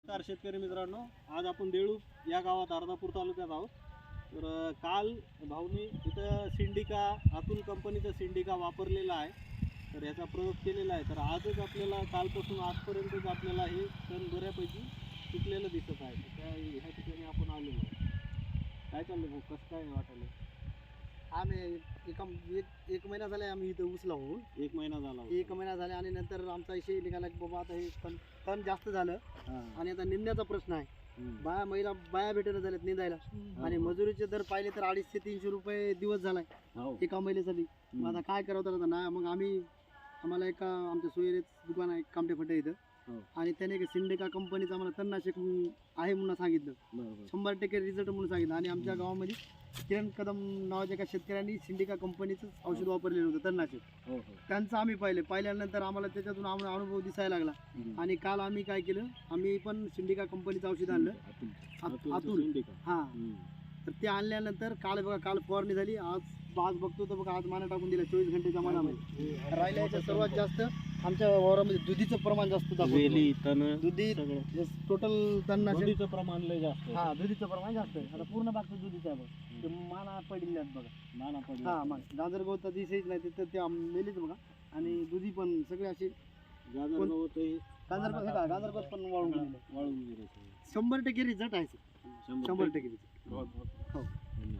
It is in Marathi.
नमस्कार शेतकरी मित्रांनो, आज आपण देऊळूप या गावात अर्धापूर तालुक्यात आहोत. तर काल भाऊनी इथं सिंडिका अतुल कंपनीचा सिंडिका वापरलेला आहे. तर याचा प्रयोग केलेला आहे. तर आजच आपल्याला कालपासून आजपर्यंतच आपल्याला हे तण बऱ्यापैकी पिकलेलं दिसत आहे. तर त्या ह्या ठिकाणी आपण आलेलो आहोत. काय चाललं भाऊ, कसं काय वाटायलं? आम्ही एक महिना झाला आम्ही इथं ऊस लावून. 1 महिना झाला होता. 1 महिना झाला आणि नंतर आमचा विषय निघाला की बाबा आता हे तण जास्त झालं हां. आणि आता निंद्याचा प्रश्न आहे. हम्म. बाया भेटणं झाल्यात निंदायला आणि मजुरीचे दर पाहिले तर 250-300 रुपये दिवस झालाय हो. एका महिन्यासाठी. मग आता काय करावं तर आता नाही. मग आम्हाला एका आमच्या सोयरेच दुकान आहे कामटे फटे इथं हो. आणि त्याने एक सिंडिका कंपनीचं आम्हाला तणनाशक आहे म्हणून सांगितलं. बरोबर. 100% रिझल्ट म्हणून सांगितलं आणि आमच्या गावामध्ये किरण कदम नावाच्या एका शेतकऱ्यांनी सिंडिका कंपनीचं औषध वापरलेलं होतं तणनाशक. हो हो. त्यांचं आम्ही पाहिल्यानंतर आम्हाला त्याच्यातून आम्हाला अनुभव दिसायला लागला हम्म. आणि काल आम्ही काय केलं, आम्ही पण सिंडिका कंपनीचं औषध आणलं. अतुल. सिंडिका. हां, हम्म. तर ते आणल्यानंतर काल फवारणी झाली. आज बघतो तर बघा आज माना टाकून दिला 24 घंटेच्या मानामध्ये. राहिल्याच्या सर्वात जास्त आमच्या वावरामध्ये दुधीचं प्रमाण जास्त वेली, दाखवतो. तण दुधी सगळं. टोटल तणनाशक. दुधीचं प्रमाण लय जास्त आहे. हा, दुधीचं प्रमाण जास्त आहे. आता पूर्ण बागचं दुधीचं आहे बघा. ते माना पडलेले आहेत बघा. नाना पडला. हा, मग गाजर गवत तर दिसायच नाही तिथं ते मेलीच बघा. आणि दुधी पण सगळे असे गाजर गवत हे गाजर गवत पण वाळून गेलेलं. वाळून गेले सगळे. 100% रिझल्ट आहे sir. 100% result. हो. हो. धन्यवाद.